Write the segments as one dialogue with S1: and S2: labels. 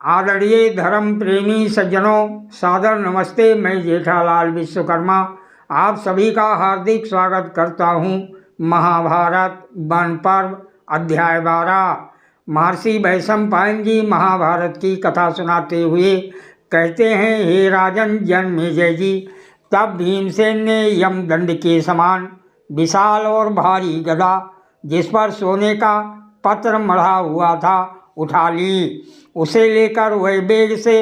S1: आदरणीय धर्म प्रेमी सज्जनों, सादर नमस्ते। मैं जेठालाल विश्वकर्मा आप सभी का हार्दिक स्वागत करता हूँ। महाभारत वन पर्व अध्याय 12। महर्षि वैशंपायन जी महाभारत की कथा सुनाते हुए कहते हैं, हे राजन जन्मेजय जी, तब भीमसेन ने यमदंड के समान विशाल और भारी गदा, जिस पर सोने का पत्र मढ़ा हुआ था, उठा ली। उसे लेकर वह वेग से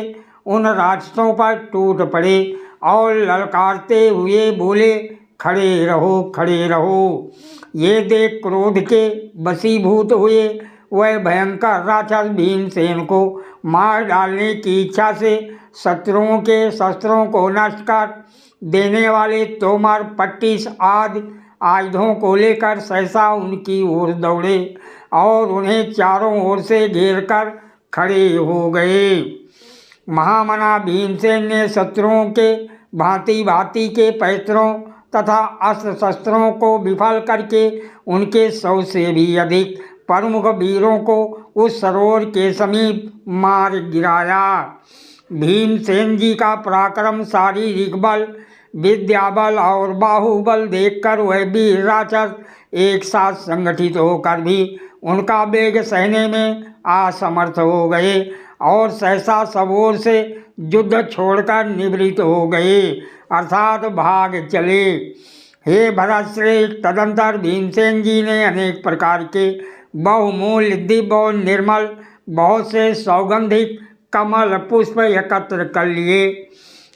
S1: उन राक्षसों पर टूट पड़े और ललकारते हुए बोले, खड़े रहो, खड़े रहो। ये देख क्रोध के वशीभूत हुए वह भयंकर राक्षस भीमसेन को मार डालने की इच्छा से शत्रुओं के शस्त्रों को नष्ट कर देने वाले तोमर, पट्टिस आदि आयुधों को लेकर सहसा उनकी ओर दौड़े और उन्हें चारों ओर से घेरकर खड़े हो गए। महामना भीमसेन ने शत्रुओं के भांति भांति के पैतरों तथा अस्त्र शस्त्रों को विफल करके उनके 100 से भी अधिक प्रमुख वीरों को उस सरोवर के समीप मार गिराया। भीमसेन जी का पराक्रम, शारीरिक बल, विद्या बल और बाहुबल देखकर वह वीर राक्षस एक साथ संगठित होकर भी उनका वेग सहने में असमर्थ हो गए और सहसा सब ओर से युद्ध छोड़कर निवृत्त हो गए, अर्थात भाग चले। हे भरतश्रेष्ठ, तदंतर भीमसेन जी ने अनेक प्रकार के बहुमूल्य, दिव्य और निर्मल बहुत से सौगंधिक कमल पुष्प एकत्र कर लिए।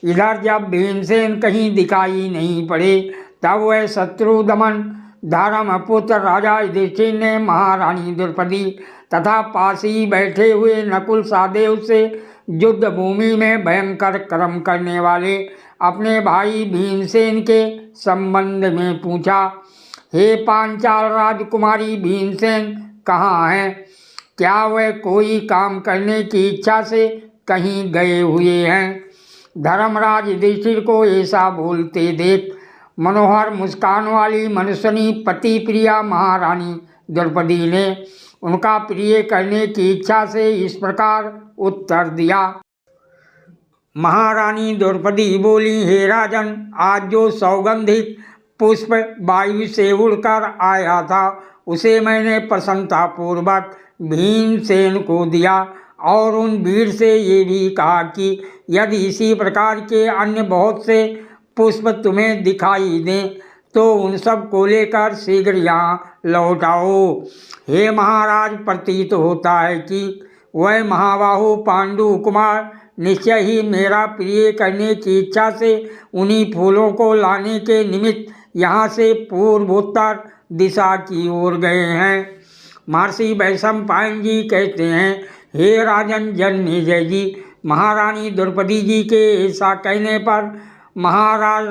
S1: इधर जब भीमसेन कहीं दिखाई नहीं पड़े, तब वह शत्रु दमन धर्मपुत्र राजा युधिष्ठिर ने महारानी द्रौपदी तथा पास ही बैठे हुए नकुल सहदेव से युद्ध भूमि में भयंकर कर्म करने वाले अपने भाई भीमसेन के संबंध में पूछा। हे पांचाल राजकुमारी, भीमसेन कहाँ हैं? क्या वह कोई काम करने की इच्छा से कहीं गए हुए हैं? धर्मराज युधिष्ठिर को ऐसा बोलते देख मनोहर मुस्कान वाली मनुष्यनी पति प्रिया महारानी द्रौपदी ने उनका प्रिय करने की इच्छा से इस प्रकार उत्तर दिया। महारानी द्रौपदी बोली, हे राजन, आज जो सौगंधिक पुष्प वायु से उड़कर आया था, उसे मैंने प्रसन्नतापूर्वक भीमसेन को दिया और उन वीर से ये भी कहा कि यदि इसी प्रकार के अन्य बहुत से पुष्प तुम्हें दिखाई दें तो उन सब को लेकर शीघ्र यहाँ लौट आओ। हे महाराज, प्रतीत होता है कि वह महाबाहु पांडु कुमार निश्चय ही मेरा प्रिय करने की इच्छा से उन्हीं फूलों को लाने के निमित्त यहाँ से पूर्वोत्तर दिशा की ओर गए हैं। महर्षि वैशंपायन जी कहते हैं, हे राजन जन्मेजय जी, महारानी द्रौपदी जी के ऐसा कहने पर महाराज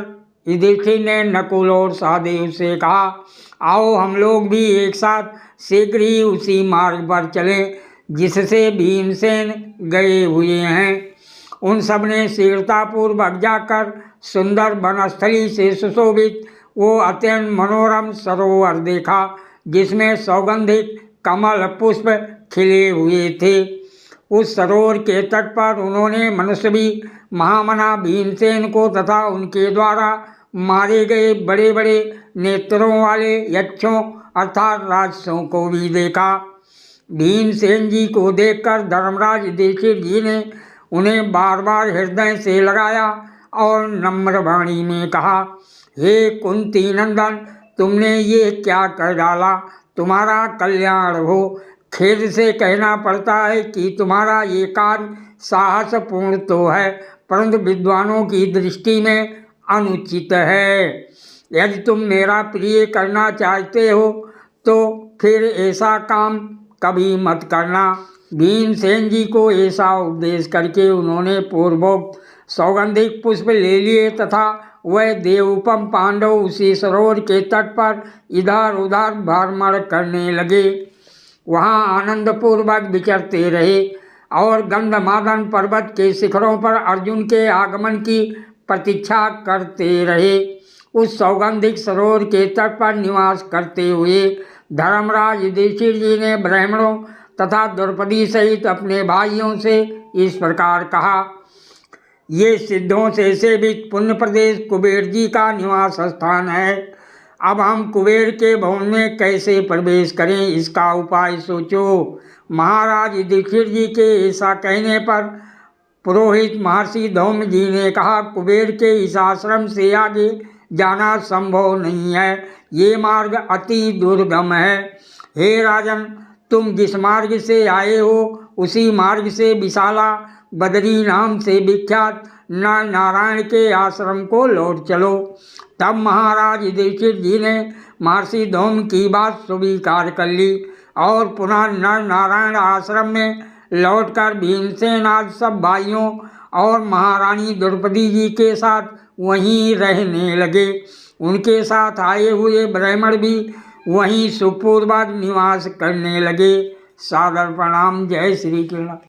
S1: युधिष्ठिर ने नकुल और सहदेव से कहा, आओ हम लोग भी एक साथ शीघ्र ही उसी मार्ग पर चलें जिससे भीमसेन गए हुए हैं। उन सब ने शीघ्रतापूर्वक जाकर सुंदर वनस्थली से सुशोभित वो अत्यंत मनोरम सरोवर देखा, जिसमें सौगंधिक कमल पुष्प खिले हुए थे। उस सरोवर के तट पर उन्होंने मनस्वी महामना भीमसेन को तथा उनके द्वारा मारे गए बड़े बड़े नेत्रों वाले यक्षों अर्थात राक्षसों को भी देखा। भीमसेन जी को देखकर धर्मराज युधिष्ठिर जी ने उन्हें बार बार हृदय से लगाया और नम्र वाणी में कहा, हे कुंती नंदन, तुमने ये क्या कर डाला? तुम्हारा कल्याण हो। खेद से कहना पड़ता है कि तुम्हारा ये कार्य साहसपूर्ण तो है, परंतु विद्वानों की दृष्टि में अनुचित है। यदि तुम मेरा प्रिय करना चाहते हो तो फिर ऐसा काम कभी मत करना। भीमसेन जी को ऐसा उपदेश करके उन्होंने पूर्वोक्त सौगंधिक पुष्प ले लिए तथा वह देवोपम पांडव उसी सरोवर के तट पर इधर उधर भ्रमण करने लगे। वहाँ आनंदपूर्वक विचरते रहे और गंधमादन पर्वत के शिखरों पर अर्जुन के आगमन की प्रतीक्षा करते रहे। उस सौगंधिक सरोवर के तट पर निवास करते हुए धर्मराज युधिष्ठिर जी ने ब्राह्मणों तथा द्रौपदी सहित अपने भाइयों से इस प्रकार कहा, ये सिद्धों से सेवित पुण्य प्रदेश कुबेर जी का निवास स्थान है। अब हम कुबेर के भवन में कैसे प्रवेश करें, इसका उपाय सोचो। महाराज युधिष्ठिर जी के ऐसा कहने पर पुरोहित महर्षि धौम्य जी ने कहा, कुबेर के इस आश्रम से आगे जाना संभव नहीं है, ये मार्ग अति दुर्गम है। हे राजन, तुम जिस मार्ग से आए हो उसी मार्ग से विशाला बदरी नाम से विख्यात नर नारायण के आश्रम को लौट चलो। तब महाराज युधिष्ठिर जी ने महर्षि धौम्य की बात स्वीकार कर ली और पुनः नर नारायण आश्रम में लौटकर भीमसेन आदि सब भाइयों और महारानी द्रौपदी जी के साथ वहीं रहने लगे। उनके साथ आए हुए ब्राह्मण भी वहीं सुखपूर्वक निवास करने लगे। सादर प्रणाम। जय श्री कृष्ण।